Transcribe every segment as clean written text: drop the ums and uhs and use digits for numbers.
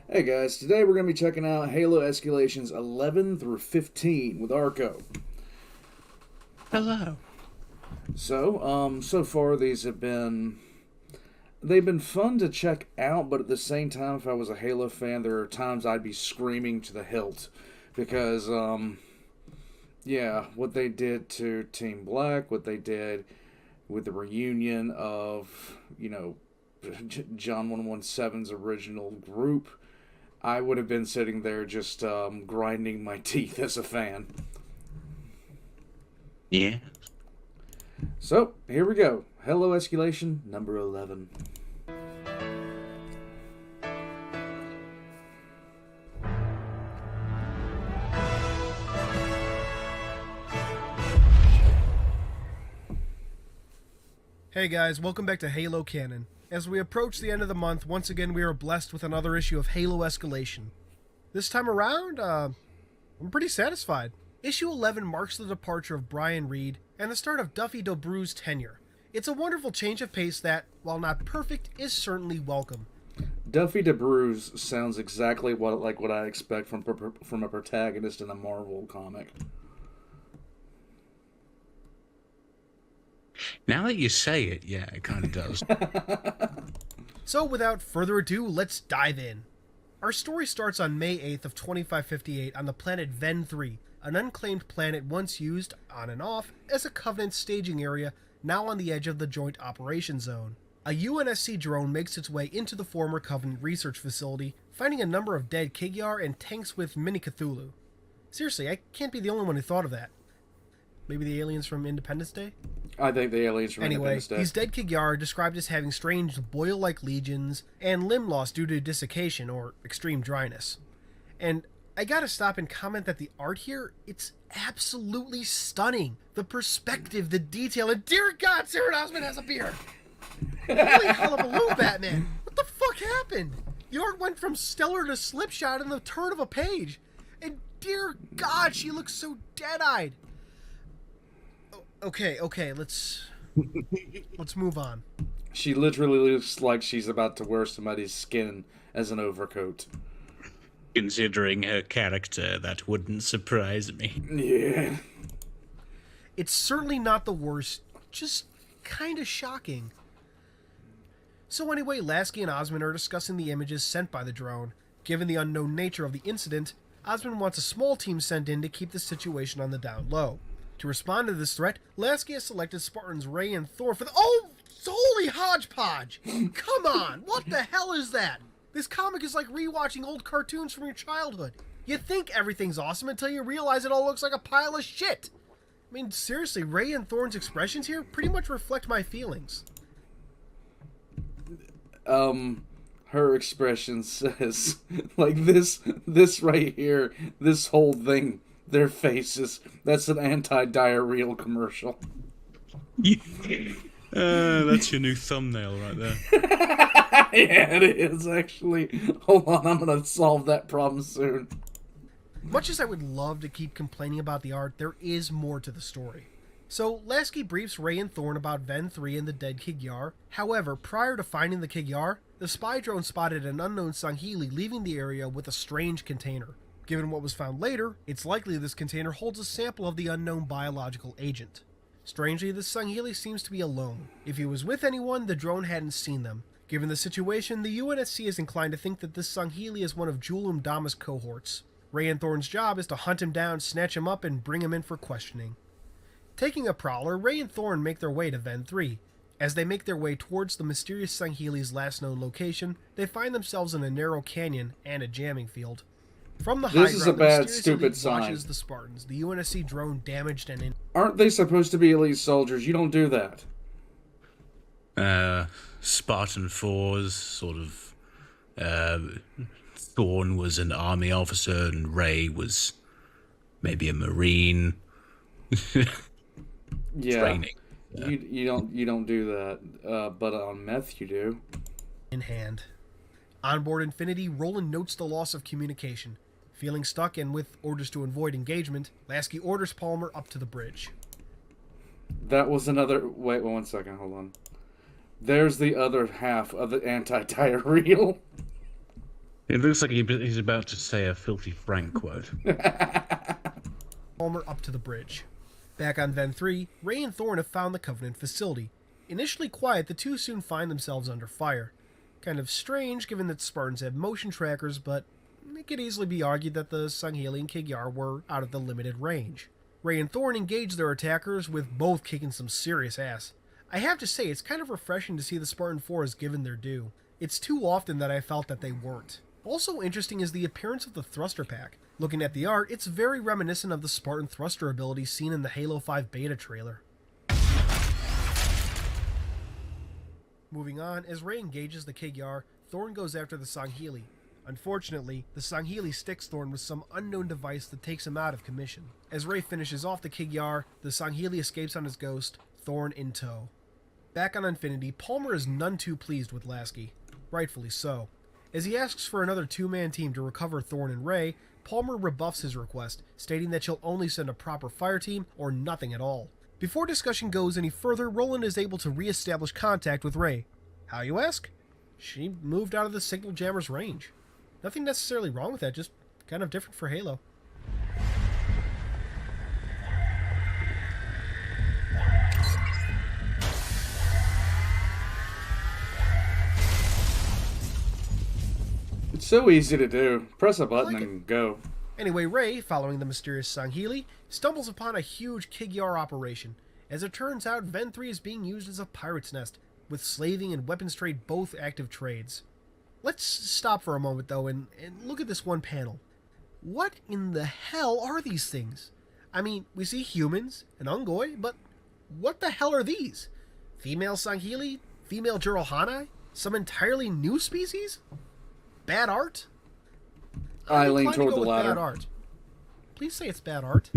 Hey guys, today we're going to be checking out Halo Escalations 11 through 15 with Archo. Hello. So far they've been fun to check out, but at the same time, if I was a Halo fan, there are times I'd be screaming to the hilt because, yeah, what they did to Team Black, what they did with the reunion of, John 117's original group, I would have been sitting there just grinding my teeth as a fan. Yeah. So, here we go. Hello Escalation number 11. Hey guys, welcome back to Halo Canon. As we approach the end of the month, once again we are blessed with another issue of Halo Escalation. This time around, I'm pretty satisfied. Issue 11 marks the departure of Brian Reed and the start of Duffy Dobrew's tenure. It's a wonderful change of pace that, while not perfect, is certainly welcome. Duffy DeBruce sounds exactly what I expect from a protagonist in a Marvel comic. Now that you say it, yeah, it kind of does. So without further ado, let's dive in. Our story starts on May 8th of 2558 on the planet Ven 3, an unclaimed planet once used, on and off, as a Covenant staging area, now on the edge of the Joint Operations Zone. A UNSC drone makes its way into the former Covenant research facility, finding a number of dead Kigyar and tanks with mini Cthulhu. Seriously, I can't be the only one who thought of that. Maybe the aliens from Independence Day? I think the aliens from Anyway, Independence Day. these dead Kigyar are described as having strange boil-like legions and limb loss due to desiccation or extreme dryness. And I gotta stop and comment that the art here, it's absolutely stunning. The perspective, the detail, and dear God, Sarah Osman has a beard! Holy hullabaloo, Batman! What the fuck happened? The art went from stellar to slipshod in the turn of a page. And dear God, she looks so dead-eyed. Okay, let's move on. She literally looks like she's about to wear somebody's skin as an overcoat. Considering her character, that wouldn't surprise me. Yeah. It's certainly not the worst, just kind of shocking. So anyway, Lasky and Osmond are discussing the images sent by the drone. Given the unknown nature of the incident, Osmond wants a small team sent in to keep the situation on the down low. To respond to this threat, Lasky has selected Spartans Ray and Thor for the— Oh! Holy hodgepodge! Come on! What the hell is that? This comic is like rewatching old cartoons from your childhood. You think everything's awesome until you realize it all looks like a pile of shit. I mean, seriously, Ray and Thorn's expressions here pretty much reflect my feelings. Her expression says, like, this right here, this whole thing, their faces, that's an anti-diarrheal commercial. That's your new thumbnail right there. Yeah, it is, actually. Hold on, I'm gonna solve that problem soon. Much as I would love to keep complaining about the art, there is more to the story. So, Lasky briefs Ray and Thorn about Ven 3 and the dead Kigyar. However, prior to finding the Kigyar, the spy drone spotted an unknown Sangheili leaving the area with a strange container. Given what was found later, it's likely this container holds a sample of the unknown biological agent. Strangely, this Sangheili seems to be alone. If he was with anyone, the drone hadn't seen them. Given the situation, the UNSC is inclined to think that this Sangheili is one of Julum Dama's cohorts. Ray and Thorn's job is to hunt him down, snatch him up, and bring him in for questioning. Taking a prowler, Ray and Thorn make their way to Ven 3. As they make their way towards the mysterious Sangheili's last known location, they find themselves in a narrow canyon and a jamming field. From the high This is a ground, bad, the mysterious stupid elite sign. watches the Spartans, the UNSC drone damaged and in. Aren't they supposed to be elite soldiers? You don't do that. Spartan 4's sort of, Thorn was an army officer and Ray was maybe a marine. Yeah. Training. You don't do that. But on meth you do. in hand. On board Infinity, Roland notes the loss of communication. Feeling stuck and with orders to avoid engagement, Lasky orders Palmer up to the bridge. That was another... Wait 1 second, hold on. There's the other half of the anti-diarrheal. It looks like he's about to say a filthy Frank quote. Palmer up to the bridge. Back on Ven 3, Ray and Thorne have found the Covenant facility. Initially quiet, the two soon find themselves under fire. Kind of strange given that Spartans have motion trackers, but it could easily be argued that the Sangheili and Kig-Yar were out of the limited range. Ray and Thorne engage their attackers, with both kicking some serious ass. I have to say, it's kind of refreshing to see the Spartan 4s given their due. It's too often that I felt that they weren't. Also interesting is the appearance of the thruster pack. Looking at the art, it's very reminiscent of the Spartan thruster ability seen in the Halo 5 beta trailer. Moving on, as Ray engages the Kig-Yar, Thorne goes after the Sangheili. Unfortunately, the Sangheili sticks Thorne with some unknown device that takes him out of commission. As Ray finishes off the Kig-Yar, the Sangheili escapes on his ghost, Thorne in tow. Back on Infinity, Palmer is none too pleased with Lasky. Rightfully so. As he asks for another two-man team to recover Thorne and Ray, Palmer rebuffs his request, stating that she'll only send a proper fire team or nothing at all. Before discussion goes any further, Roland is able to re-establish contact with Ray. How, you ask? She moved out of the signal jammer's range. Nothing necessarily wrong with that, just kind of different for Halo. It's so easy to do. Press a button and go. Anyway, Ray, following the mysterious Sangheili, stumbles upon a huge Kig-Yar operation. As it turns out, Ven 3 is being used as a pirate's nest, with slaving and weapons trade both active trades. Let's stop for a moment, though, and look at this one panel. What in the hell are these things? I mean, we see humans, an Ungoi, but what the hell are these? Female Sangheili? Female Jurohanai? Some entirely new species? Bad art? I lean toward the latter. Bad art. Please say it's bad art.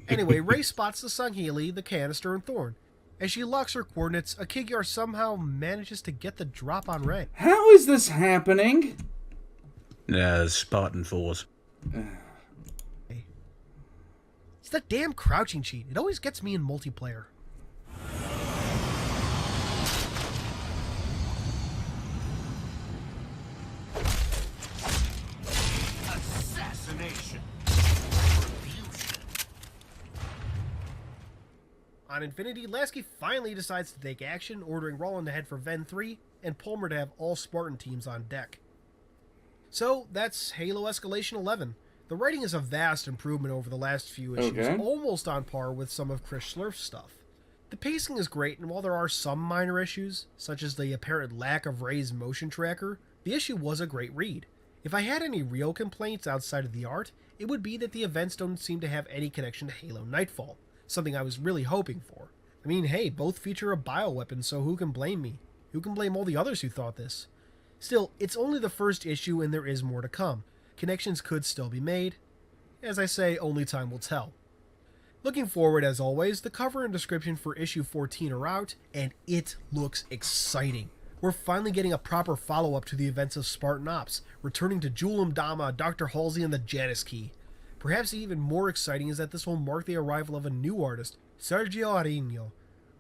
Anyway, Ray spots the Sangheili, the canister, and Thorne. As she locks her coordinates, a Kig-Yar somehow manages to get the drop on Ray. How is this happening? Spartan Force. It's that damn crouching cheat. It always gets me in multiplayer. Assassination. On Infinity, Lasky finally decides to take action, ordering Roland to head for Ven 3 and Palmer to have all Spartan teams on deck. So, that's Halo Escalation 11. The writing is a vast improvement over the last few issues, almost on par with some of Chris Schlurf's stuff. The pacing is great, and while there are some minor issues, such as the apparent lack of Ray's motion tracker, the issue was a great read. If I had any real complaints outside of the art, it would be that the events don't seem to have any connection to Halo Nightfall. Something I was really hoping for. I mean, hey, both feature a bioweapon, so who can blame me? Who can blame all the others who thought this? Still, it's only the first issue and there is more to come. Connections could still be made. As I say, only time will tell. Looking forward, as always, the cover and description for issue 14 are out, and it looks exciting. We're finally getting a proper follow-up to the events of Spartan Ops, returning to Julim Dama, Dr. Halsey, and the Janus Key. Perhaps even more exciting is that this will mark the arrival of a new artist, Sergio Arino.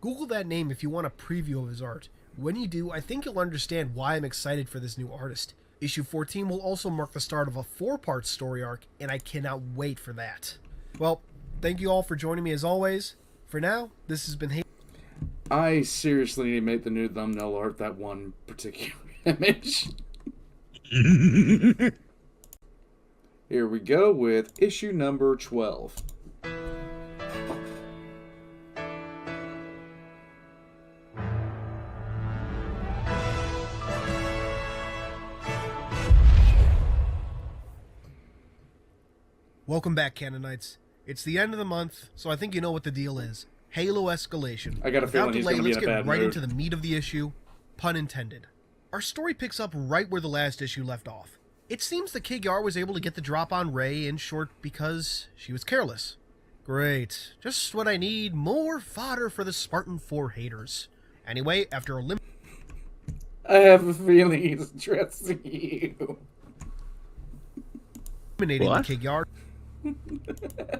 Google that name if you want a preview of his art. When you do, I think you'll understand why I'm excited for this new artist. Issue 14 will also mark the start of a 4-part story arc, and I cannot wait for that. Well, thank you all for joining me as always. For now, this has been I seriously need to make the new thumbnail art that one particular image. Here we go with issue number 12. Welcome back, Canonites. It's the end of the month, so I think you know what the deal is. Halo Escalation. I got a feeling he's going to be in a bad let's get right mood. into the meat of the issue, pun intended. Our story picks up right where the last issue left off. It seems the Kig-Yar was able to get the drop on Ray, in short, because she was careless. Great. Just what I need, more fodder for the Spartan 4 haters. Anyway, after I have a feeling he's addressing you. eliminating the Kig-Yar,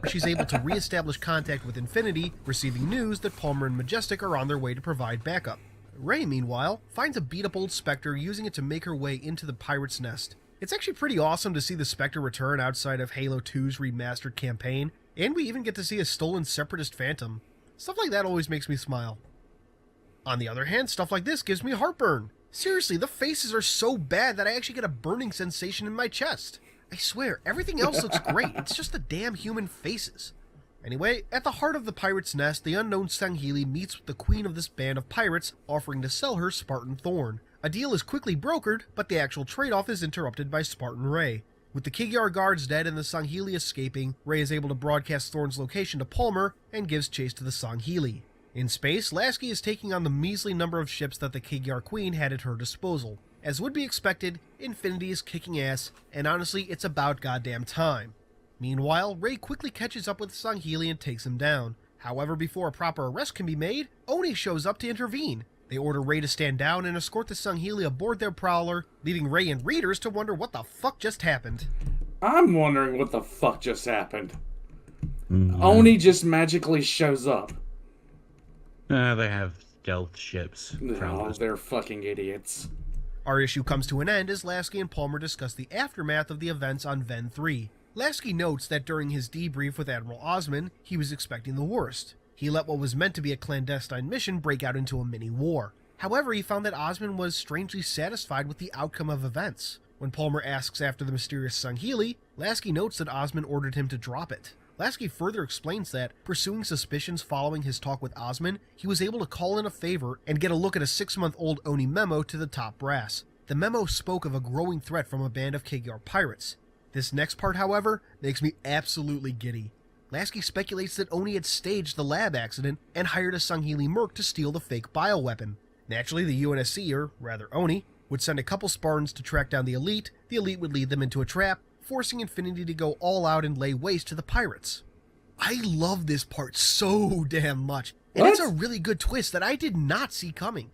she's able to re-establish contact with Infinity, receiving news that Palmer and Majestic are on their way to provide backup. Ray, meanwhile, finds a beat-up old Spectre, using it to make her way into the pirate's nest. It's actually pretty awesome to see the Spectre return outside of Halo 2's remastered campaign, and we even get to see a stolen Separatist Phantom. Stuff like that always makes me smile. On the other hand, stuff like this gives me heartburn. Seriously, the faces are so bad that I actually get a burning sensation in my chest. I swear, everything else looks great, it's just the damn human faces. Anyway, at the heart of the pirate's nest, the unknown Sangheili meets with the queen of this band of pirates, offering to sell her Spartan Thorn. A deal is quickly brokered, but the actual trade-off is interrupted by Spartan Ray. With the Kigyar guards dead and the Sangheili escaping, Ray is able to broadcast Thorn's location to Palmer and gives chase to the Sangheili. In space, Lasky is taking on the measly number of ships that the Kigyar Queen had at her disposal. As would be expected, Infinity is kicking ass, and honestly, it's about goddamn time. Meanwhile, Ray quickly catches up with Sangheili and takes him down. However, before a proper arrest can be made, Oni shows up to intervene. They order Ray to stand down and escort the Sangheili aboard their prowler, leaving Ray and readers to wonder what the fuck just happened. I'm wondering what the fuck just happened. Oni just magically shows up. They have stealth ships. No, they're fucking idiots. Our issue comes to an end as Lasky and Palmer discuss the aftermath of the events on Ven 3. Lasky notes that during his debrief with Admiral Osman, he was expecting the worst. He let what was meant to be a clandestine mission break out into a mini-war. However, he found that Osman was strangely satisfied with the outcome of events. When Palmer asks after the mysterious Sangheili, Lasky notes that Osman ordered him to drop it. Lasky further explains that, pursuing suspicions following his talk with Osman, he was able to call in a favor and get a look at a 6-month-old Oni memo to the top brass. The memo spoke of a growing threat from a band of Kigyar pirates. This next part, however, makes me absolutely giddy. Lasky speculates that Oni had staged the lab accident and hired a Sangheili merc to steal the fake bioweapon. Naturally, the UNSC, or rather Oni, would send a couple Spartans to track down the Elite would lead them into a trap, forcing Infinity to go all out and lay waste to the pirates. I love this part so damn much, and it's a really good twist that I did not see coming.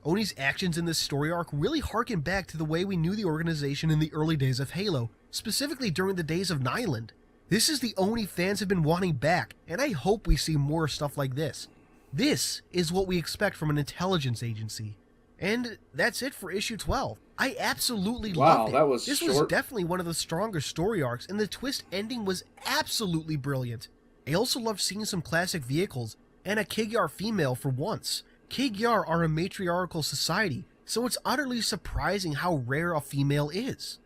Oni's actions in this story arc really harken back to the way we knew the organization in the early days of Halo, specifically during the days of Nyland. This is the Oni fans have been wanting back, and I hope we see more stuff like this. This is what we expect from an intelligence agency. And that's it for issue 12. I absolutely loved it. That was This short. was definitely one of the stronger story arcs, and the twist ending was absolutely brilliant. I also loved seeing some classic vehicles, and a Kigyar female for once. Kigyar are a matriarchal society, so it's utterly surprising how rare a female is.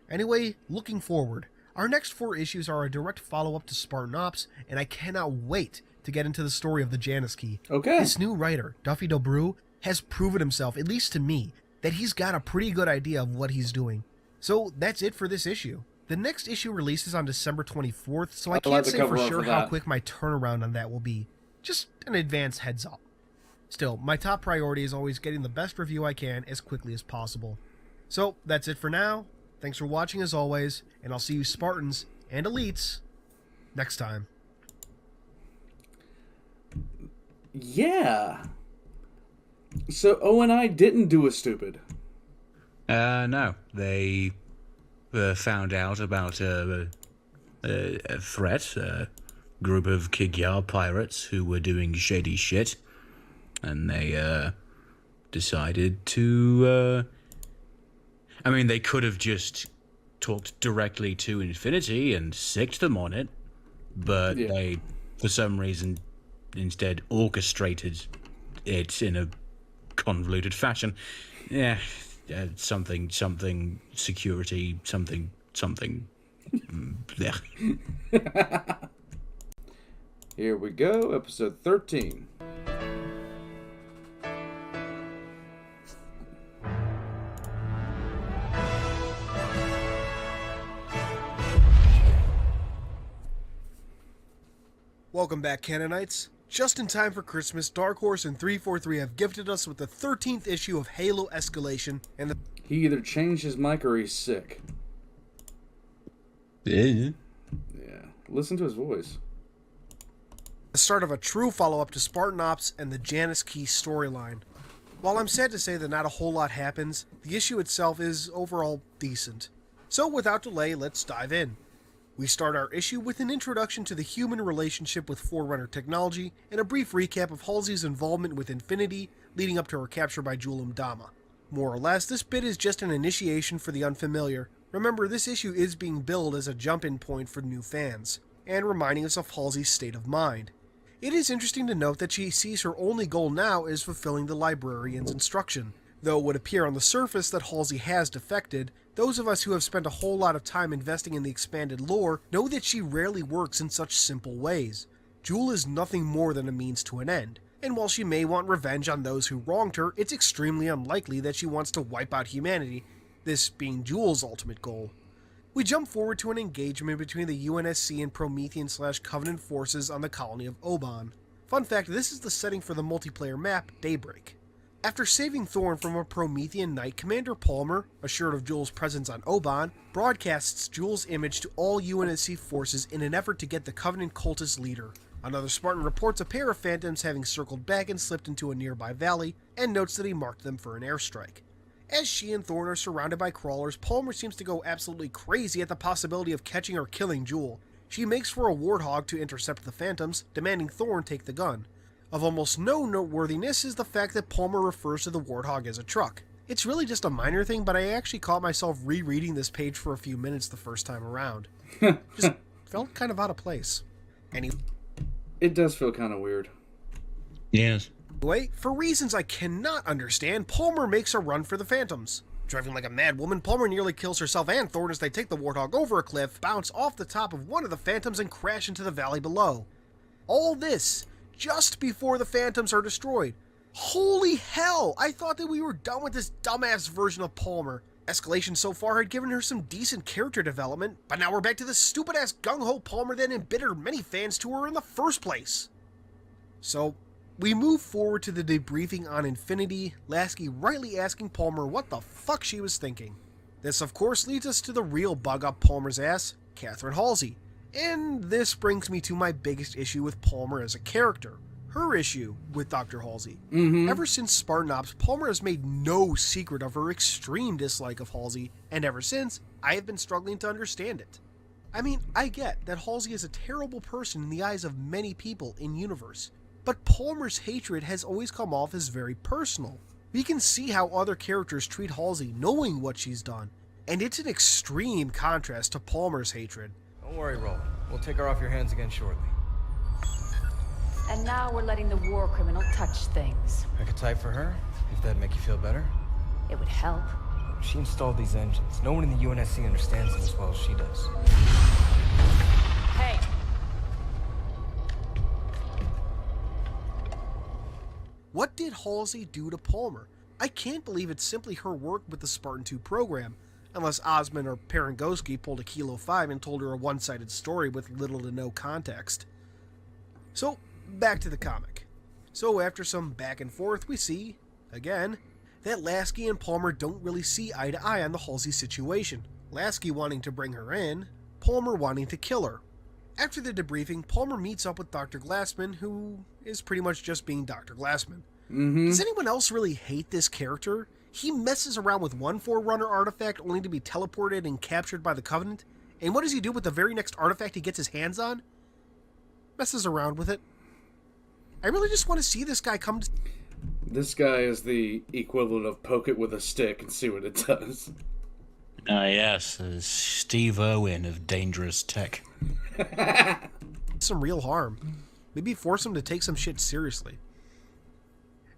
Anyway, looking forward, our next 4 issues are a direct follow-up to Spartan Ops, and I cannot wait to get into the story of the Janus Key. Okay. This new writer, Duffy Dobrue, has proven himself, at least to me, that he's got a pretty good idea of what he's doing. So that's it for this issue. The next issue releases on December 24th, so I can't say for sure how quick my turnaround on that will be. Just an advance heads up. Still, my top priority is always getting the best review I can as quickly as possible. So that's it for now. Thanks for watching as always, and I'll see you Spartans and Elites next time. Yeah. So ONI didn't do a stupid. No. They found out about a threat, a group of Kigyar pirates who were doing shady shit, and they decided to... I mean, they could have just talked directly to Infinity and sicked them on it, but they, for some reason, instead orchestrated it in a convoluted fashion. Yeah, something security, something. Yeah. Here we go, episode 13. Welcome back, Canonites. Just in time for Christmas, Dark Horse and 343 have gifted us with the 13th issue of Halo Escalation, and the... He either changed his mic or he's sick. Yeah. Yeah, listen to his voice. the start of a true follow-up to Spartan Ops and the Janus Key storyline. While I'm sad to say that not a whole lot happens, the issue itself is overall decent. So without delay, let's dive in. We start our issue with an introduction to the human relationship with Forerunner technology and a brief recap of Halsey's involvement with Infinity leading up to her capture by Julim Dama. More or less, this bit is just an initiation for the unfamiliar, Remember, this issue is being billed as a jump-in point for new fans, and reminding us of Halsey's state of mind. It is interesting to note that she sees her only goal now is fulfilling the librarian's instruction. Though it would appear on the surface that Halsey has defected, those of us who have spent a whole lot of time investing in the expanded lore know that she rarely works in such simple ways. Jewel is nothing more than a means to an end, and while she may want revenge on those who wronged her, it's extremely unlikely that she wants to wipe out humanity, this being Jewel's ultimate goal. We jump forward to an engagement between the UNSC and Promethean/Covenant forces on the colony of Oban. Fun fact, this is the setting for the multiplayer map, Daybreak. After saving Thorn from a Promethean knight, Commander Palmer, assured of Jewel's presence on Oban, broadcasts Jewel's image to all UNSC forces in an effort to get the Covenant cultist leader. Another Spartan reports a pair of Phantoms having circled back and slipped into a nearby valley, and notes that he marked them for an airstrike. As she and Thorn are surrounded by crawlers, Palmer seems to go absolutely crazy at the possibility of catching or killing Jewel. She makes for a warthog to intercept the Phantoms, demanding Thorn take the gun. Of almost no noteworthiness is the fact that Palmer refers to the warthog as a truck. It's really just a minor thing, but I actually caught myself rereading this page for a few minutes the first time around. Just felt kind of out of place. It does feel kind of weird. Yes. Anyway, for reasons I cannot understand, Palmer makes a run for the Phantoms. Driving like a mad woman, Palmer nearly kills herself and Thorn as they take the warthog over a cliff, bounce off the top of one of the Phantoms, and crash into the valley below. All this just before the Phantoms are destroyed. Holy hell! I thought that we were done with this dumbass version of Palmer. Escalation so far had given her some decent character development, but now we're back to the stupid-ass gung-ho Palmer that embittered many fans to her in the first place. So, we move forward to the debriefing on Infinity, Lasky rightly asking Palmer what the fuck she was thinking. This, of course, leads us to the real bug up Palmer's ass, Catherine Halsey. And this brings me to my biggest issue with Palmer as a character. Her issue with Dr. Halsey. Ever since Spartan Ops, Palmer has made no secret of her extreme dislike of Halsey, and ever since, I have been struggling to understand it. I mean, I get that Halsey is a terrible person in the eyes of many people in universe, but Palmer's hatred has always come off as very personal. We can see how other characters treat Halsey knowing what she's done, and it's an extreme contrast to Palmer's hatred. Don't worry, Roland. We'll take her off your hands again shortly. And now we're letting the war criminal touch things. I could type for her, if that'd make you feel better. It would help. She installed these engines. No one in the UNSC understands them as well as she does. Hey! What did Halsey do to Palmer? I can't believe it's simply her work with the Spartan 2 program, unless Osman or Parangoski pulled a Kilo 5 and told her a one-sided story with little to no context. So, back to the comic. So after some back and forth, we see, again, that Lasky and Palmer don't really see eye to eye on the Halsey situation. Lasky wanting to bring her in, Palmer wanting to kill her. After the debriefing, Palmer meets up with Dr. Glassman, who is pretty much just being Dr. Glassman. Does anyone else really hate this character? He messes around with one Forerunner artifact only to be teleported and captured by the Covenant. And what does he do with the very next artifact he gets his hands on? Messes around with it. I really just want to see this guy come to... This guy is the equivalent of poke it with a stick and see what it does. Yes, Steve Irwin of Dangerous Tech. some real harm. Maybe force him to take some shit seriously.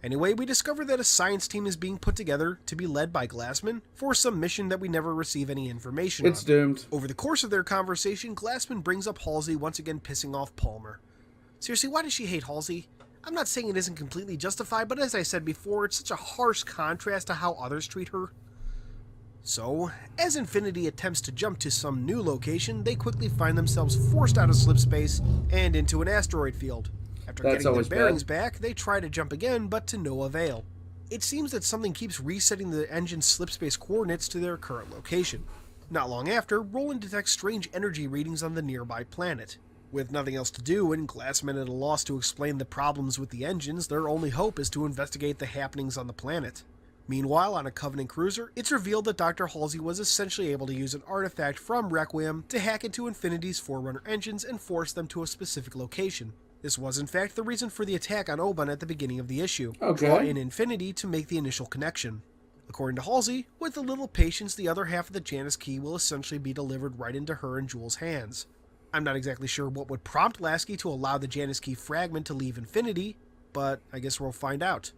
Anyway, we discover that a science team is being put together to be led by Glassman for some mission that we never receive any information on. It's doomed. Over the course of their conversation, Glassman brings up Halsey, once again pissing off Palmer. Seriously, why does she hate Halsey? I'm not saying it isn't completely justified, but as I said before, it's such a harsh contrast to how others treat her. So, as Infinity attempts to jump to some new location, they quickly find themselves forced out of slipspace and into an asteroid field. After getting their bearings back, they try to jump again, but to no avail. It seems that something keeps resetting the engine's slipspace coordinates to their current location. Not long after, Roland detects strange energy readings on the nearby planet. With nothing else to do and Glassman at a loss to explain the problems with the engines, their only hope is to investigate the happenings on the planet. Meanwhile, on a Covenant cruiser, it's revealed that Dr. Halsey was essentially able to use an artifact from Requiem to hack into Infinity's Forerunner engines and force them to a specific location. This was in fact the reason for the attack on Oban at the beginning of the issue. Draw in Infinity to make the initial connection. According to Halsey, with a little patience, the other half of the Janus key will essentially be delivered right into her and Jules' hands. I'm not exactly sure what would prompt Lasky to allow the Janus key fragment to leave Infinity, but I guess we'll find out.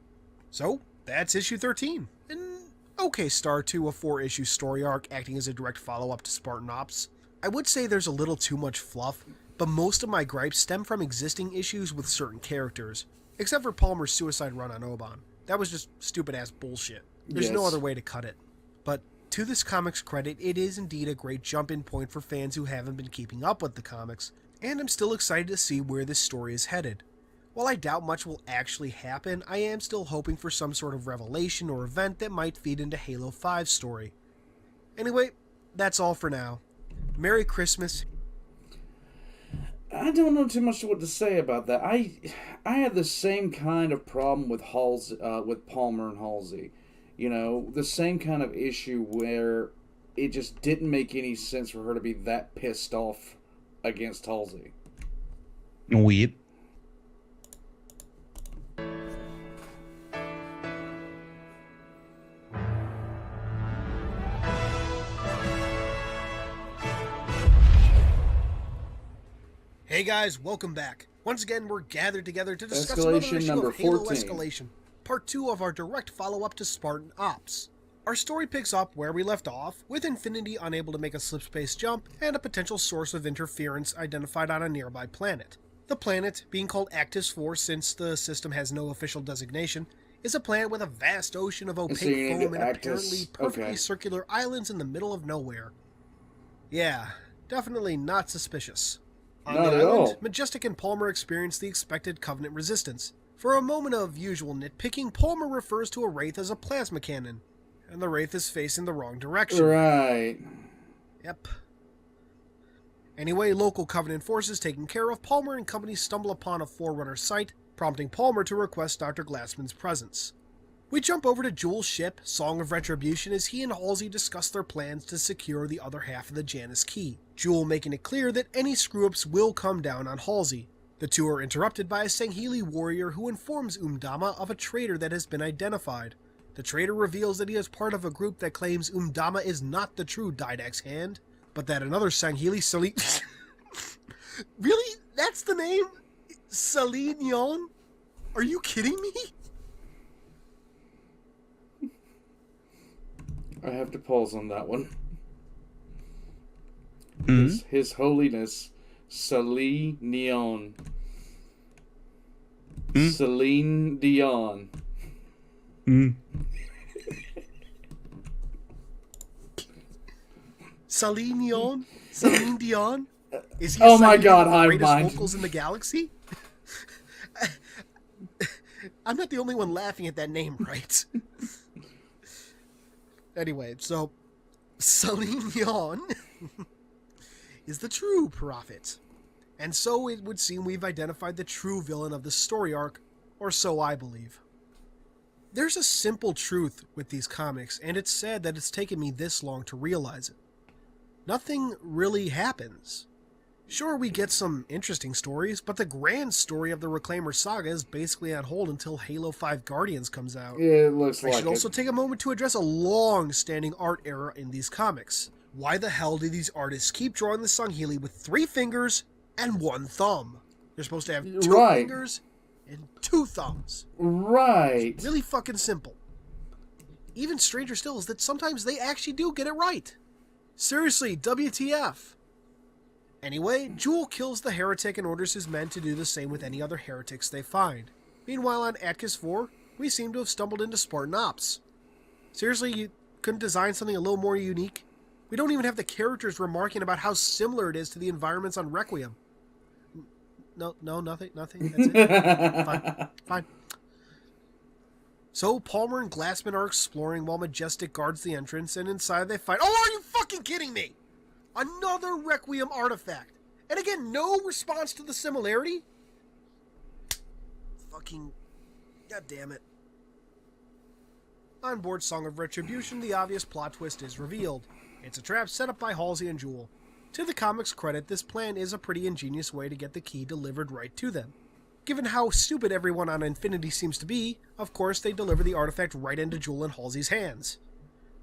So, that's issue 13. An okay start to a 4-issue story arc acting as a direct follow-up to Spartan Ops. I would say there's a little too much fluff, but most of my gripes stem from existing issues with certain characters, except for Palmer's suicide run on Oban. That was just stupid-ass bullshit. There's no other way to cut it. But to this comic's credit, it is indeed a great jump-in point for fans who haven't been keeping up with the comics, and I'm still excited to see where this story is headed. While I doubt much will actually happen, I am still hoping for some sort of revelation or event that might feed into Halo 5's story. Anyway, that's all for now. Merry Christmas. I don't know too much what to say about that. I had the same kind of problem with with Palmer and Halsey. You know, the same kind of issue where it just didn't make any sense for her to be that pissed off against Halsey. Weird. Hey guys, welcome back. Once again, we're gathered together to discuss Escalation another issue number of Halo 14. Escalation, part 2 of our direct follow-up to Spartan Ops. Our story picks up where we left off, with Infinity unable to make a slip-space jump and a potential source of interference identified on a nearby planet. The planet, being called Actis 4 since the system has no official designation, is a planet with a vast ocean of opaque foam and apparently perfectly circular islands in the middle of nowhere. Yeah, definitely not suspicious. On Not the at island, all. Majestic and Palmer experience the expected Covenant resistance. For a moment of usual nitpicking, Palmer refers to a Wraith as a plasma cannon, and the Wraith is facing the wrong direction. Right. Yep. Anyway, local Covenant forces taken care of, Palmer and company stumble upon a Forerunner site, prompting Palmer to request Dr. Glassman's presence. We jump over to Jules' ship, Song of Retribution, as he and Halsey discuss their plans to secure the other half of the Janus key. Jewel making it clear that any screw-ups will come down on Halsey. The two are interrupted by a Sangheili warrior who informs Umdama of a traitor that has been identified. The traitor reveals that he is part of a group that claims Umdama is not the true Didak's hand, but that another Sangheili Really? That's the name? Celine Yon? Are you kidding me? I have to pause on that one. Mm-hmm. His Holiness, Celine Neon. Celine Dion. Celine Dion? Celine Dion? Is he Oh my Celine God, one of the hive greatest mind. vocals in the galaxy? I'm not the only one laughing at that name, right? Anyway, so Celine Dion is the true prophet. And so it would seem we've identified the true villain of the story arc, or so I believe. There's a simple truth with these comics, and it's sad that it's taken me this long to realize it. Nothing really happens. Sure, we get some interesting stories, but the grand story of the Reclaimer saga is basically on hold until Halo 5 Guardians comes out. Yeah, it looks I like should also take a moment to address a long-standing art error in these comics. Why the hell do these artists keep drawing the Sangheili with 3 fingers and 1 thumb? They're supposed to have 2 Right. fingers and 2 thumbs. Right. Really fucking simple. Even stranger still is that sometimes they actually do get it right. Seriously, WTF? Anyway, Jewel kills the heretic and orders his men to do the same with any other heretics they find. Meanwhile, on Atkiss 4, we seem to have stumbled into Spartan Ops. Seriously, you couldn't design something a little more unique? We don't even have the characters remarking about how similar it is to the environments on Requiem. No, nothing. That's it. Fine. So, Palmer and Glassman are exploring while Majestic guards the entrance, and inside they find... Oh, are you fucking kidding me? Another Requiem artifact. And again, no response to the similarity? Fucking... God damn it. On board Song of Retribution, the obvious plot twist is revealed. It's a trap set up by Halsey and Jewel. To the comics' credit, this plan is a pretty ingenious way to get the key delivered right to them. Given how stupid everyone on Infinity seems to be, of course they deliver the artifact right into Jewel and Halsey's hands.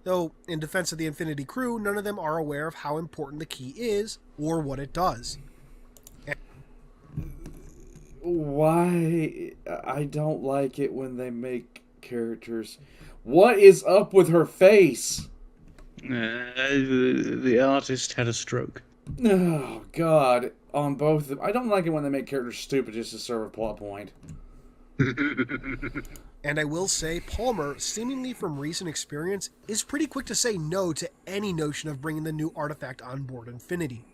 Though, in defense of the Infinity crew, none of them are aware of how important the key is, or what it does. Why? I don't like it when they make characters... What is up with her face? The artist had a stroke. Oh, God. On both of them. I don't like it when they make characters stupid just to serve a plot point. And I will say, Palmer, seemingly from recent experience, is pretty quick to say no to any notion of bringing the new artifact on board Infinity.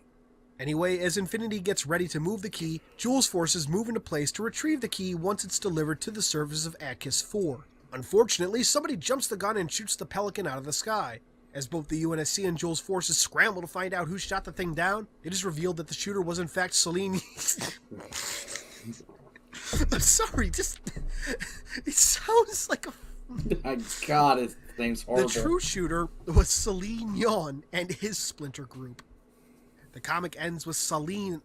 Anyway, as Infinity gets ready to move the key, Jules' forces move into place to retrieve the key once it's delivered to the surface of Atkiss 4. Unfortunately, somebody jumps the gun and shoots the Pelican out of the sky. As both the UNSC and Jules' forces scramble to find out who shot the thing down, it is revealed that the shooter was in fact Celine... I'm sorry, just... It sounds like a... My God, his name's horrible. The true shooter was Celine Yon and his splinter group. The comic ends with Salih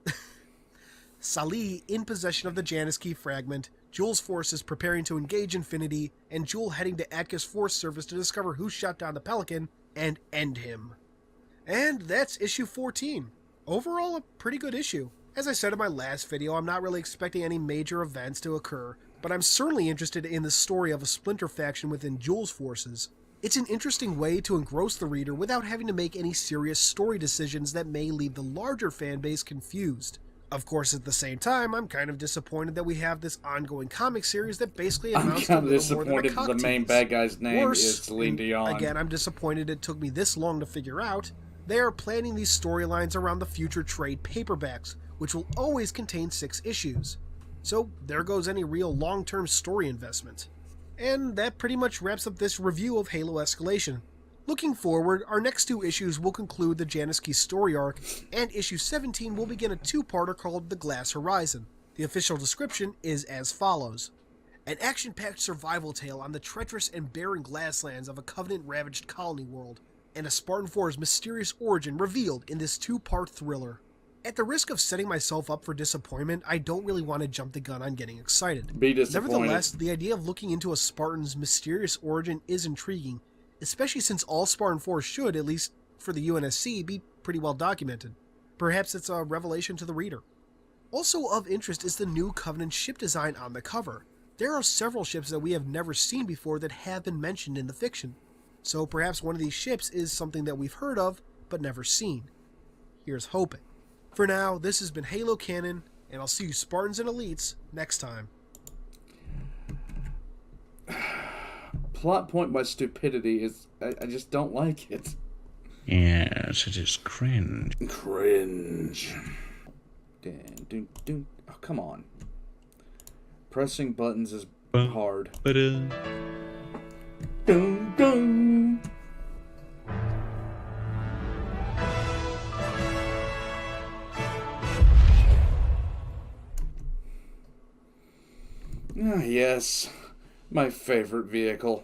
in possession of the Janus Key fragment, Jules' forces preparing to engage Infinity, and Jewel heading to Atkiss 4's surface to discover who shot down the Pelican and end him. And that's issue 14. Overall, a pretty good issue. As I said in my last video, I'm not really expecting any major events to occur, but I'm certainly interested in the story of a splinter faction within Jules' forces. It's an interesting way to engross the reader without having to make any serious story decisions that may leave the larger fanbase confused. Of course, at the same time, I'm kind of disappointed that we have this ongoing comic series that basically amounts to a little more than a disappointed that the main bad guy's name is Celine Dion. Again, I'm disappointed it took me this long to figure out. They are planning these storylines around the future trade paperbacks, which will always contain 6 issues. So there goes any real long-term story investment. And that pretty much wraps up this review of Halo Escalation. Looking forward, our next 2 issues will conclude the Janus Key story arc, and issue 17 will begin a 2-parter called The Glass Horizon. The official description is as follows. An action-packed survival tale on the treacherous and barren glasslands of a Covenant-ravaged colony world, and a Spartan 4's mysterious origin revealed in this 2-part thriller. At the risk of setting myself up for disappointment, I don't really want to jump the gun on getting excited. Be disappointed. Nevertheless, the idea of looking into a Spartan's mysterious origin is intriguing, especially since all Spartan 4s should, at least for the UNSC, be pretty well documented. Perhaps it's a revelation to the reader. Also of interest is the new Covenant ship design on the cover. There are several ships that we have never seen before that have been mentioned in the fiction. So perhaps one of these ships is something that we've heard of, but never seen. Here's hoping. For now, this has been Halo Canon, and I'll see you Spartans and Elites next time. Plot point by stupidity is... I just don't like it. Yes, it is cringe. Cringe. Oh, come on. Pressing buttons is hard. But Dun, dun. Ah, yes. My favorite vehicle.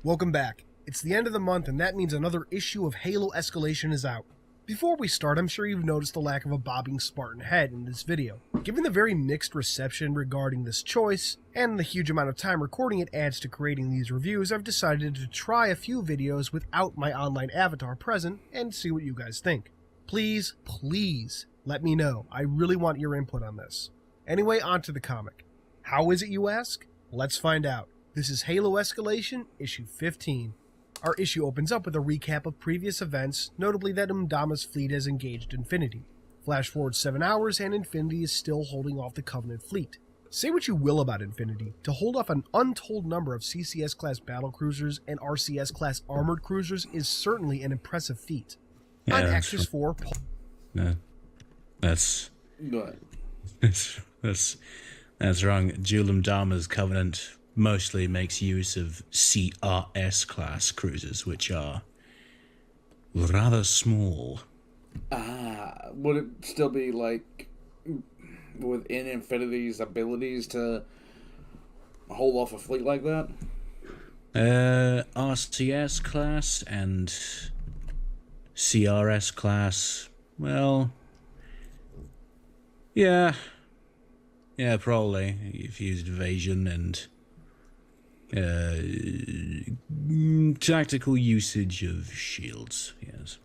Welcome back. It's the end of the month, and that means another issue of Halo Escalation is out. Before we start, I'm sure you've noticed the lack of a bobbing Spartan head in this video. Given the very mixed reception regarding this choice, and the huge amount of time recording it adds to creating these reviews, I've decided to try a few videos without my online avatar present, and see what you guys think. Please, please, let me know. I really want your input on this. Anyway, on to the comic. How is it, you ask? Let's find out. This is Halo Escalation, issue 15. Our issue opens up with a recap of previous events, notably that Umdama's fleet has engaged Infinity. Flash forward 7 hours and Infinity is still holding off the Covenant fleet. Say what you will about Infinity, to hold off an untold number of CCS-class battlecruisers and RCS-class armored cruisers is certainly an impressive feat. Yeah, On that's Axis 4... no, that's What? that's wrong. Julum Dharma's Covenant mostly makes use of CRS class cruisers, which are rather small. Would it still be like within Infinity's abilities to hold off a fleet like that? RCS class and CRS class, well, yeah, Yeah, probably. He fused evasion and tactical usage of shields, yes.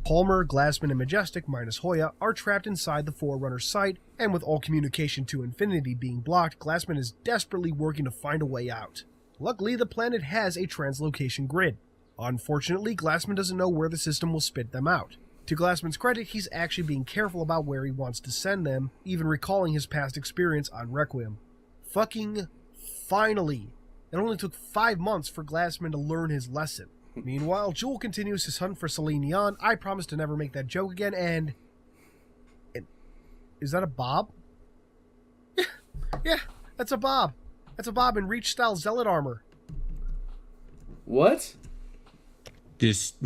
Palmer, Glassman, and Majestic, minus Hoya, are trapped inside the Forerunner's site, and with all communication to Infinity being blocked, Glassman is desperately working to find a way out. Luckily, the planet has a translocation grid. Unfortunately, Glassman doesn't know where the system will spit them out. To Glassman's credit, he's actually being careful about where he wants to send them, even recalling his past experience on Requiem. Fucking finally! It only took 5 months for Glassman to learn his lesson. Meanwhile, Jewel continues his hunt for Celine Neon. I promise to never make that joke again, and... Is that a Bob? Yeah, that's a Bob. That's a Bob in Reach-style Zealot armor. What? Just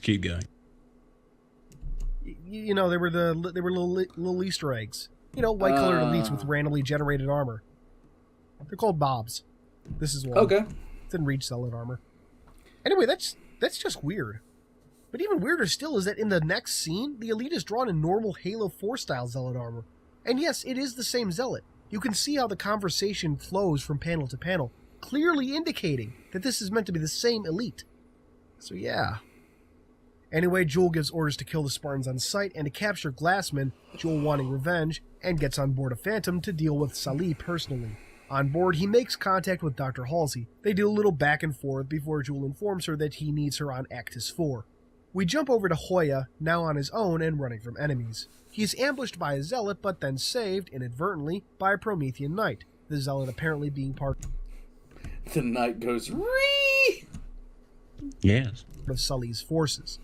keep going. You know, they were little Easter eggs. You know, white-colored elites with randomly generated armor. They're called Bobs. This is one. Okay. It's in Reach Zealot armor. Anyway, that's just weird. But even weirder still is that in the next scene, the Elite is drawn in normal Halo 4-style Zealot armor. And yes, it is the same Zealot. You can see how the conversation flows from panel to panel, clearly indicating that this is meant to be the same Elite. So yeah. Anyway, Jewel gives orders to kill the Spartans on sight and to capture Glassman, Jewel wanting revenge, and gets on board a Phantom to deal with Salih personally. On board, he makes contact with Dr. Halsey. They do a little back and forth before Jewel informs her that he needs her on Actus 4. We jump over to Hoya, now on his own and running from enemies. He is ambushed by a Zealot, but then saved, inadvertently, by a Promethean Knight, the Zealot apparently being part The knight goes, Ree! Yes. of Sully's forces.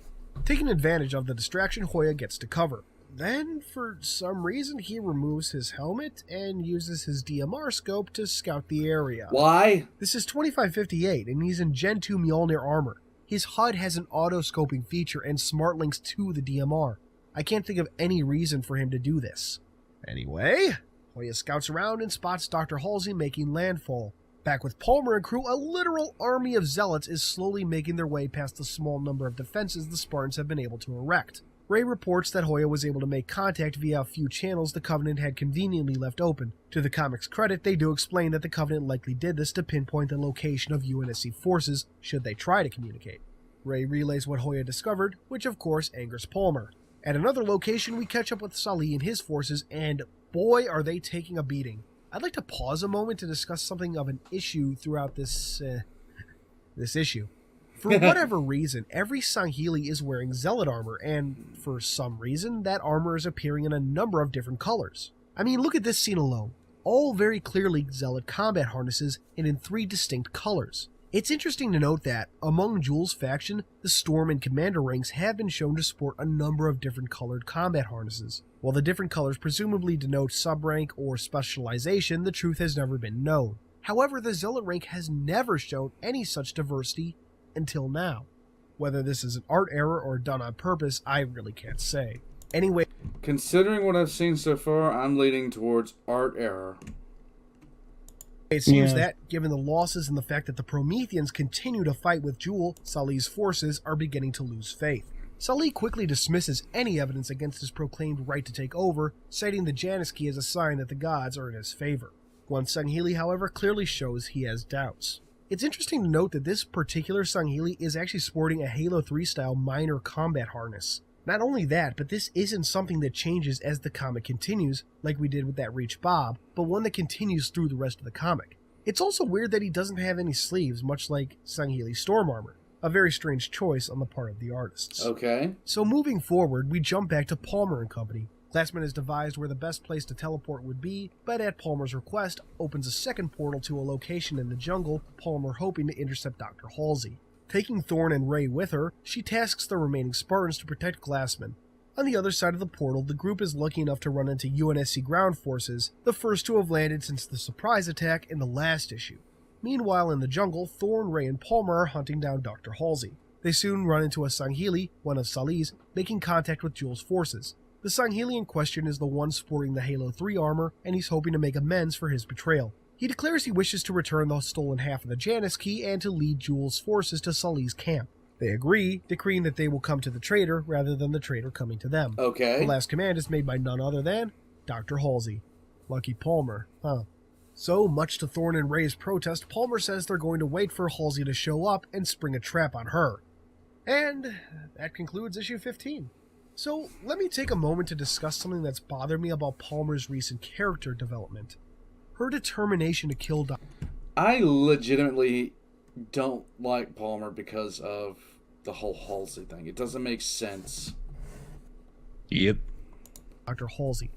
Taking advantage of the distraction, Hoya gets to cover. Then, for some reason, he removes his helmet and uses his DMR scope to scout the area. Why? This is 2558, and he's in Gen 2 Mjolnir armor. His HUD has an auto-scoping feature and smart links to the DMR. I can't think of any reason for him to do this. Anyway, Hoya scouts around and spots Dr. Halsey making landfall. Back with Palmer and crew, a literal army of Zealots is slowly making their way past the small number of defenses the Spartans have been able to erect. Ray reports that Hoya was able to make contact via a few channels the Covenant had conveniently left open. To the comic's credit, they do explain that the Covenant likely did this to pinpoint the location of UNSC forces should they try to communicate. Ray relays what Hoya discovered, which of course angers Palmer. At another location, we catch up with Salih and his forces, and boy are they taking a beating. I'd like to pause a moment to discuss something of an issue throughout this issue. For whatever reason, every Sangheili is wearing Zealot armor, and for some reason, that armor is appearing in a number of different colors. I mean, look at this scene alone. All very clearly Zealot combat harnesses and in 3 distinct colors. It's interesting to note that, among Jewel's faction, the Storm and Commander ranks have been shown to sport a number of different colored combat harnesses. While the different colors presumably denote sub-rank or specialization, the truth has never been known. However, the Zealot rank has never shown any such diversity until now. Whether this is an art error or done on purpose, I really can't say. Anyway, Considering what I've seen so far, I'm leaning towards art error. it seems that, given the losses and the fact that the Prometheans continue to fight with Jewel, Salih's forces are beginning to lose faith. Salih quickly dismisses any evidence against his proclaimed right to take over, citing the Janus key as a sign that the gods are in his favor. One Sangheili, however, clearly shows he has doubts. It's interesting to note that this particular Sangheili is actually sporting a Halo 3-style minor combat harness. Not only that, but this isn't something that changes as the comic continues, like we did with that Reach Bob, but one that continues through the rest of the comic. It's also weird that he doesn't have any sleeves, much like Sangheili's storm armor. A very strange choice on the part of the artists. Okay. So moving forward, we jump back to Palmer and Company. Glassman has devised where the best place to teleport would be, but at Palmer's request, opens a second portal to a location in the jungle, Palmer hoping to intercept Dr. Halsey. Taking Thorn and Ray with her, she tasks the remaining Spartans to protect Glassman. On the other side of the portal, the group is lucky enough to run into UNSC ground forces, the first to have landed since the surprise attack in the last issue. Meanwhile, in the jungle, Thorn, Ray, and Palmer are hunting down Dr. Halsey. They soon run into a Sangheili, one of Salih's, making contact with Jewel's forces. The Sangheili in question is the one sporting the Halo 3 armor, and he's hoping to make amends for his betrayal. He declares he wishes to return the stolen half of the Janus key and to lead Jewel's forces to Salih's camp. They agree, decreeing that they will come to the traitor rather than the traitor coming to them. Okay. The last command is made by none other than Dr. Halsey. Lucky Palmer, huh? So, much to Thorne and Ray's protest, Palmer says they're going to wait for Halsey to show up and spring a trap on her. And that concludes issue 15. So, let me take a moment to discuss something that's bothered me about Palmer's recent character development. Her determination to kill I legitimately don't like Palmer because of the whole Halsey thing. It doesn't make sense. Yep. Dr. Halsey.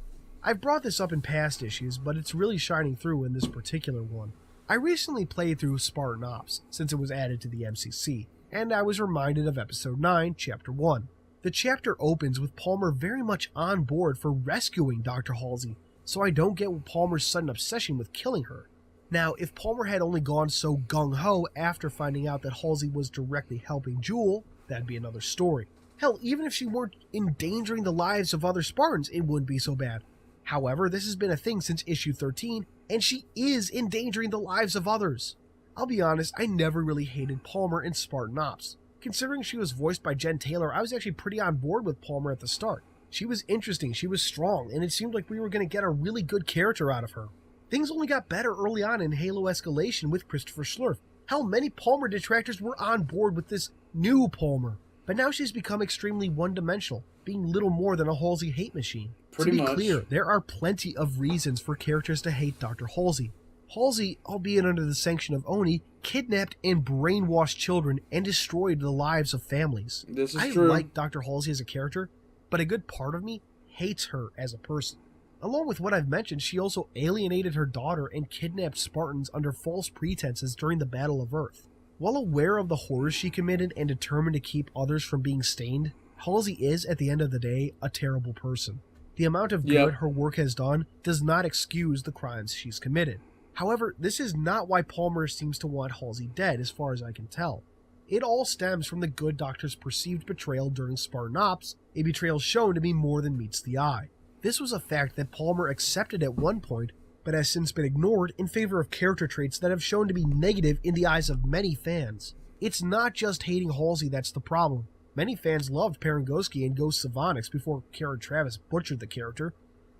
I've brought this up in past issues, but it's really shining through in this particular one. I recently played through Spartan Ops, since it was added to the MCC, and I was reminded of Episode 9, Chapter 1. The chapter opens with Palmer very much on board for rescuing Dr. Halsey, so I don't get Palmer's sudden obsession with killing her. Now, if Palmer had only gone so gung-ho after finding out that Halsey was directly helping Jewel, that'd be another story. Hell, even if she weren't endangering the lives of other Spartans, it wouldn't be so bad. However, this has been a thing since issue 13, and she is endangering the lives of others. I'll be honest, I never really hated Palmer in Spartan Ops. Considering she was voiced by Jen Taylor, I was actually pretty on board with Palmer at the start. She was interesting, she was strong, and it seemed like we were going to get a really good character out of her. Things only got better early on in Halo Escalation with Christopher Schlurf. Hell, many Palmer detractors were on board with this new Palmer. But now she's become extremely one-dimensional, being little more than a Halsey hate machine. Pretty to be much. clear, there are plenty of reasons for characters to hate Dr. Halsey. Halsey, albeit under the sanction of Oni, kidnapped and brainwashed children and destroyed the lives of families. This is I true. like Dr. Halsey as a character, but a good part of me hates her as a person. Along with what I've mentioned, she also alienated her daughter and kidnapped Spartans under false pretenses during the Battle of Earth. While aware of the horrors she committed and determined to keep others from being stained, Halsey is, at the end of the day, a terrible person. The amount of good her work has done does not excuse the crimes she's committed. However, this is not why Palmer seems to want Halsey dead, as far as I can tell. It all stems from the Good Doctor's perceived betrayal during Spartan Ops, a betrayal shown to be more than meets the eye. This was a fact that Palmer accepted at one point, but has since been ignored in favor of character traits that have shown to be negative in the eyes of many fans. It's not just hating Halsey that's the problem. Many fans loved Parangoski and Ghost Savonix before Karen Travis butchered the character.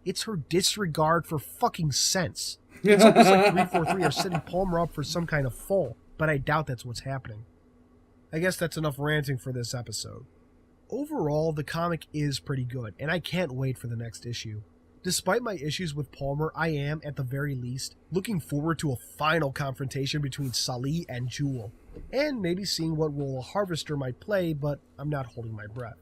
It's her disregard for fucking sense. It's almost like 343 are setting Palmer up for some kind of fall, but I doubt that's what's happening. I guess that's enough ranting for this episode. Overall, the comic is pretty good, and I can't wait for the next issue. Despite my issues with Palmer, I am, at the very least, looking forward to a final confrontation between Salih and Jewel, and maybe seeing what role a Harvester might play, but I'm not holding my breath.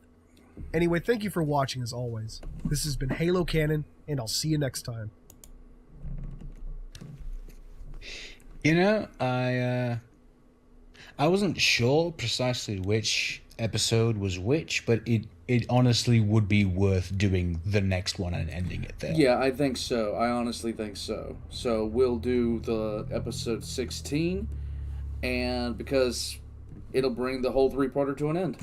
Anyway, thank you for watching as always. This has been Halo Canon, and I'll see you next time. You know, I wasn't sure precisely which episode was which, but it honestly would be worth doing the next one and ending it there. Yeah, I think so. I honestly think so. So we'll do the episode 16, and because it'll bring the whole three-parter to an end.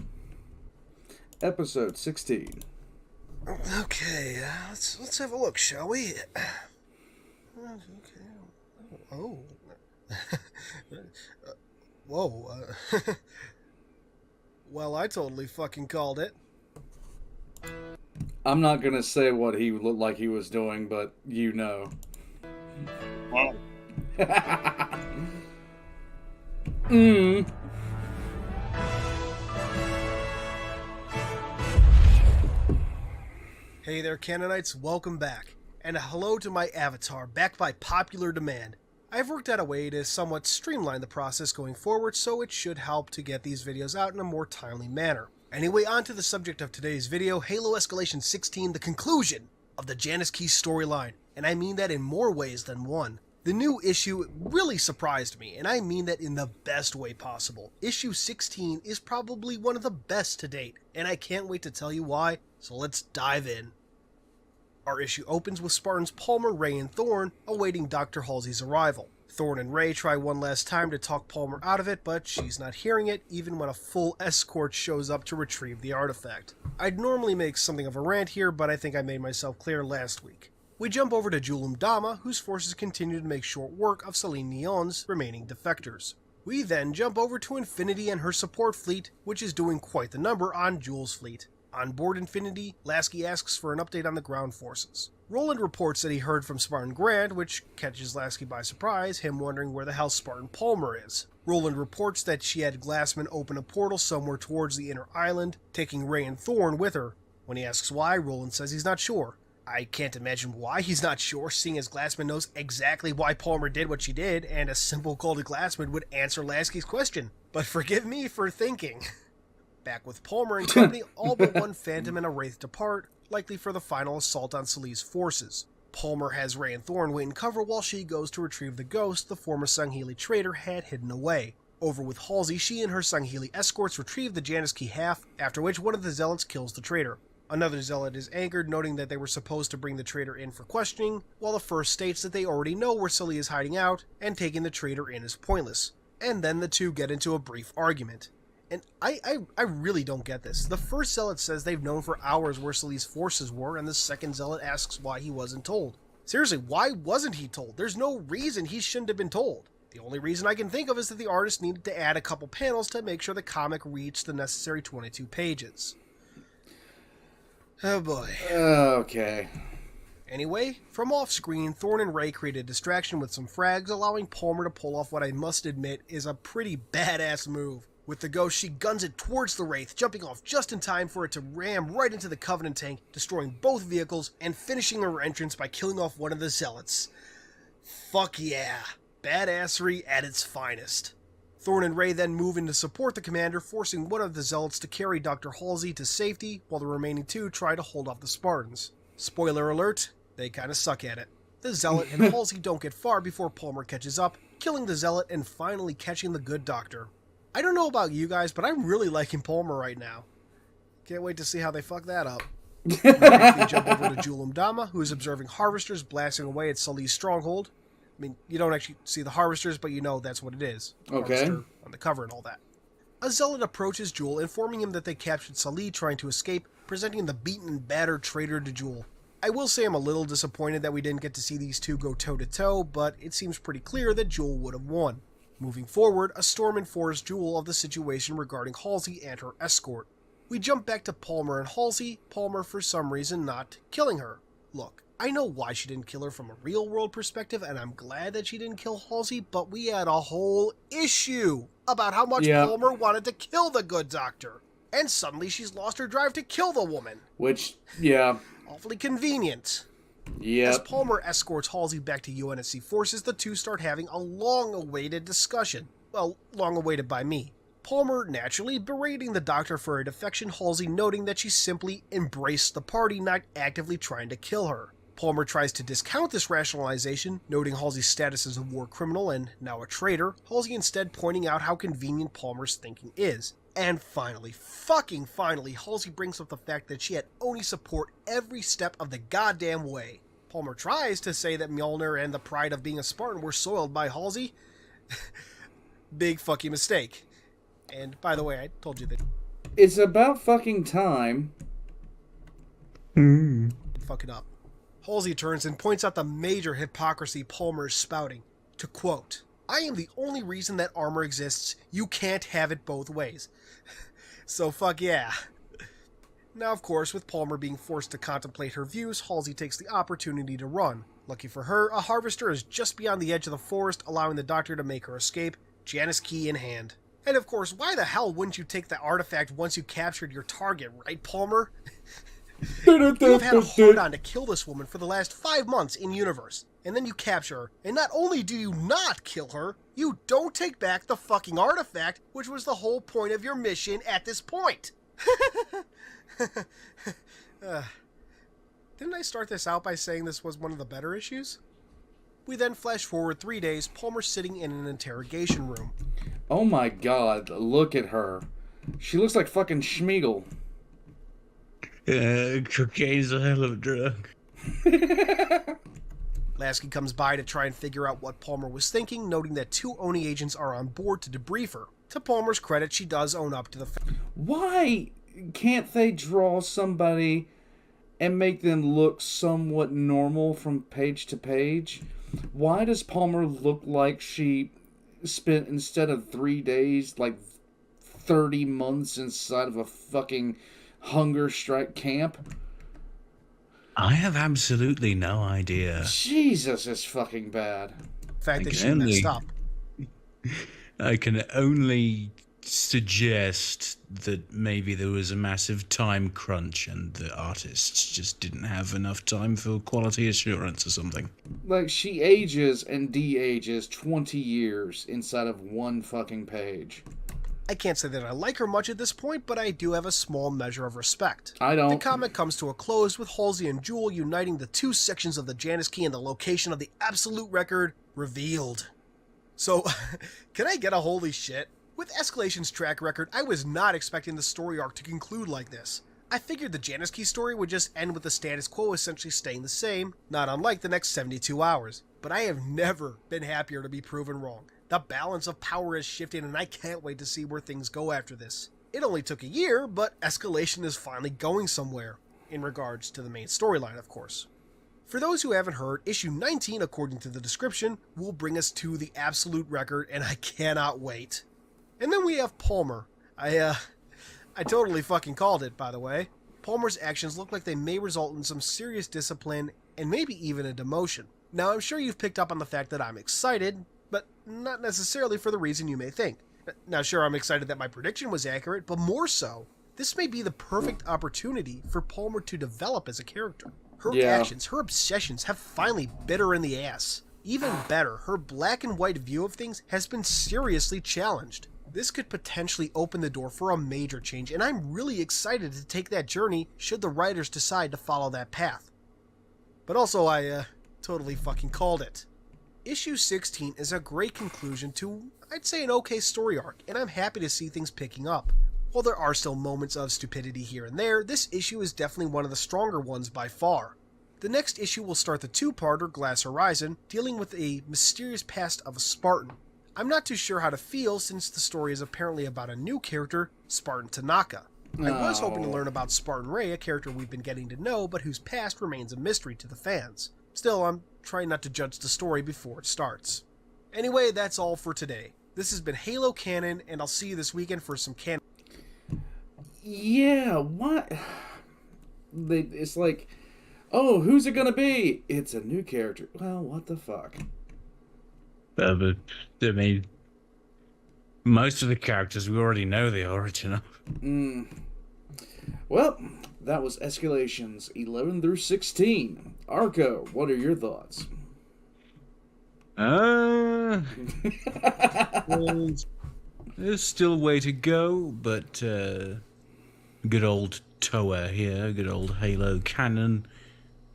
Episode 16. Okay, let's have a look, shall we? Okay. Oh. Whoa. Well, I totally fucking called it. I'm not gonna say what he looked like he was doing, but you know. Wow. Hey there, Canonites, welcome back. And a hello to my avatar, back by popular demand. I've worked out a way to somewhat streamline the process going forward, so it should help to get these videos out in a more timely manner. Anyway, on to the subject of today's video, Halo Escalation 16, the conclusion of the Janice Key storyline. And I mean that in more ways than one. The new issue really surprised me, and I mean that in the best way possible. Issue 16 is probably one of the best to date, and I can't wait to tell you why, so let's dive in. Our issue opens with Spartans Palmer, Ray, and Thorne awaiting Dr. Halsey's arrival. Thorne and Ray try one last time to talk Palmer out of it, but she's not hearing it, even when a full escort shows up to retrieve the artifact. I'd normally make something of a rant here, but I think I made myself clear last week. We jump over to Julum Dama, whose forces continue to make short work of Celine Neon's remaining defectors. We then jump over to Infinity and her support fleet, which is doing quite the number on Jules' fleet. On board Infinity, Lasky asks for an update on the ground forces. Roland reports that he heard from Spartan Grant, which catches Lasky by surprise, him wondering where the hell Spartan Palmer is. Roland reports that she had Glassman open a portal somewhere towards the inner island, taking Ray and Thorne with her. When he asks why, Roland says he's not sure. I can't imagine why he's not sure, seeing as Glassman knows exactly why Palmer did what she did, and a simple call to Glassman would answer Lasky's question. But forgive me for thinking. Back with Palmer and company, all but one Phantom and a Wraith depart, likely for the final assault on Salih's forces. Palmer has Ray and Thorne wait in cover while she goes to retrieve the ghost the former Sangheili traitor had hidden away. Over with Halsey, she and her Sangheili escorts retrieve the Janus Key half, after which one of the zealots kills the traitor. Another zealot is angered, noting that they were supposed to bring the traitor in for questioning, while the first states that they already know where Salih is hiding out, and taking the traitor in is pointless. And then the two get into a brief argument. And I really don't get this. The first zealot says they've known for hours where Salih's forces were, and the second zealot asks why he wasn't told. Seriously, why wasn't he told? There's no reason he shouldn't have been told. The only reason I can think of is that the artist needed to add a couple panels to make sure the comic reached the necessary 22 pages. Oh boy. Okay. Anyway, from off-screen, Thorne and Ray create a distraction with some frags, allowing Palmer to pull off what I must admit is a pretty badass move. With the ghost, she guns it towards the Wraith, jumping off just in time for it to ram right into the Covenant tank, destroying both vehicles and finishing her entrance by killing off one of the zealots. Fuck yeah. Badassery at its finest. Thorne and Ray then move in to support the commander, forcing one of the zealots to carry Dr. Halsey to safety, while the remaining two try to hold off the Spartans. Spoiler alert, they kinda suck at it. The zealot and Halsey don't get far before Palmer catches up, killing the zealot and finally catching the good doctor. I don't know about you guys, but I'm really liking Palmer right now. Can't wait to see how they fuck that up. We briefly jump over to Julum Dama, who is observing harvesters blasting away at Salih's stronghold. I mean, you don't actually see the harvesters, but you know that's what it is. Okay. Harvester on the cover and all that. A zealot approaches Jewel, informing him that they captured Salih trying to escape, presenting the beaten and battered traitor to Jewel. I will say I'm a little disappointed that we didn't get to see these two go toe-to-toe, but it seems pretty clear that Jewel would have won. Moving forward, a storm informs Jewel of the situation regarding Halsey and her escort. We jump back to Palmer and Halsey, Palmer for some reason not killing her. Look, I know why she didn't kill her from a real-world perspective, and I'm glad that she didn't kill Halsey, but we had a whole issue about how much Palmer wanted to kill the good doctor. And suddenly she's lost her drive to kill the woman. Which, yeah. Awfully convenient. Yep. As Palmer escorts Halsey back to UNSC forces, the two start having a long-awaited discussion. Well, long-awaited by me. Palmer naturally berating the doctor for her defection, Halsey noting that she simply embraced the party, not actively trying to kill her. Palmer tries to discount this rationalization, noting Halsey's status as a war criminal and now a traitor, Halsey instead pointing out how convenient Palmer's thinking is. And finally, fucking finally, Halsey brings up the fact that she had Oni support every step of the goddamn way. Palmer tries to say that Mjolnir and the pride of being a Spartan were soiled by Halsey. Big fucking mistake. And by the way, I told you that. It's about fucking time. Fuck it up. Halsey turns and points out the major hypocrisy Palmer is spouting. To quote, "I am the only reason that armor exists. You can't have it both ways." So fuck yeah. Now, of course, with Palmer being forced to contemplate her views, Halsey takes the opportunity to run. Lucky for her, a harvester is just beyond the edge of the forest, allowing the doctor to make her escape, Janus Key in hand. And of course, why the hell wouldn't you take the artifact once you captured your target, right, Palmer? You've had a hard-on to kill this woman for the last 5 months in-universe, and then you capture her, and not only do you not kill her, you don't take back the fucking artifact, which was the whole point of your mission at this point. Didn't I start this out by saying this was one of the better issues? We then flash forward 3 days, Palmer sitting in an interrogation room. Oh my god, look at her. She looks like fucking Schmeagol. Cocaine's a hell of a drug. Lasky comes by to try and figure out what Palmer was thinking, noting that 2 Oni agents are on board to debrief her. To Palmer's credit, she does own up to the fact. Why can't they draw somebody and make them look somewhat normal from page to page? Why does Palmer look like she spent, instead of 3 days, like 30 months inside of a fucking hunger strike camp. I have absolutely no idea. Jesus, it's fucking bad. The fact that can she only- messed up. I can only suggest that maybe there was a massive time crunch and the artists just didn't have enough time for quality assurance or something. Like, she ages and de-ages 20 years inside of one fucking page. I can't say that I like her much at this point, but I do have a small measure of respect. I don't. The comic comes to a close with Halsey and Jewel uniting the two sections of the Janus Key and the location of the absolute record revealed. So, can I get a holy shit? With Escalation's track record, I was not expecting the story arc to conclude like this. I figured the Janus Key story would just end with the status quo essentially staying the same, not unlike the next 72 hours. But I have never been happier to be proven wrong. The balance of power has shifted and I can't wait to see where things go after this. It only took a year, but Escalation is finally going somewhere. In regards to the main storyline, of course. For those who haven't heard, issue 19, according to the description, will bring us to the absolute record and I cannot wait. And then we have Palmer. I totally fucking called it, by the way. Palmer's actions look like they may result in some serious discipline and maybe even a demotion. Now, I'm sure you've picked up on the fact that I'm excited, but not necessarily for the reason you may think. Now, sure, I'm excited that my prediction was accurate, but more so, this may be the perfect opportunity for Palmer to develop as a character. Her actions, her obsessions have finally bit her in the ass. Even better, her black and white view of things has been seriously challenged. This could potentially open the door for a major change, and I'm really excited to take that journey should the writers decide to follow that path. But also, I totally fucking called it. Issue 16 is a great conclusion to, I'd say, an okay story arc, and I'm happy to see things picking up. While there are still moments of stupidity here and there, this issue is definitely one of the stronger ones by far. The next issue will start the two-parter Glass Horizon, dealing with a mysterious past of a Spartan. I'm not too sure how to feel since the story is apparently about a new character, Spartan Tanaka. I was hoping to learn about Spartan Ray, a character we've been getting to know, but whose past remains a mystery to the fans. Still, I'm trying not to judge the story before it starts. Anyway, that's all for today. This has been Halo Canon, and I'll see you this weekend for some Canon. Yeah, what? It's like, oh, who's it gonna be? It's a new character. Well, what the fuck? But, I mean, most of the characters we already know the origin of. Well, that was Escalations 11 through 16. Archo, what are your thoughts? Well, there's still a way to go, but good old Toa here, good old Halo Canon,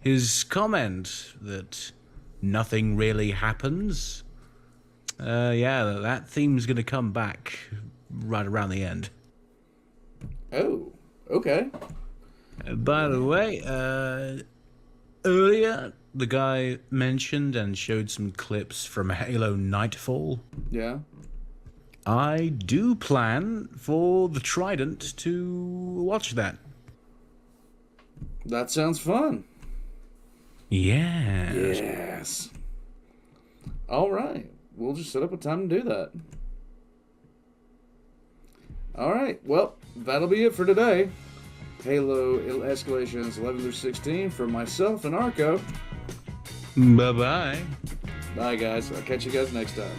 his comment that nothing really happens, that theme's going to come back right around the end. Oh, okay. By the way, earlier the guy mentioned and showed some clips from Halo Nightfall. Yeah. I do plan for the Trident to watch that. That sounds fun. Yeah. Yes. All right. We'll just set up a time to do that. All right. Well, that'll be it for today. Halo Escalations 11 through 16 from myself and Archo. Bye-bye. Bye, guys. I'll catch you guys next time.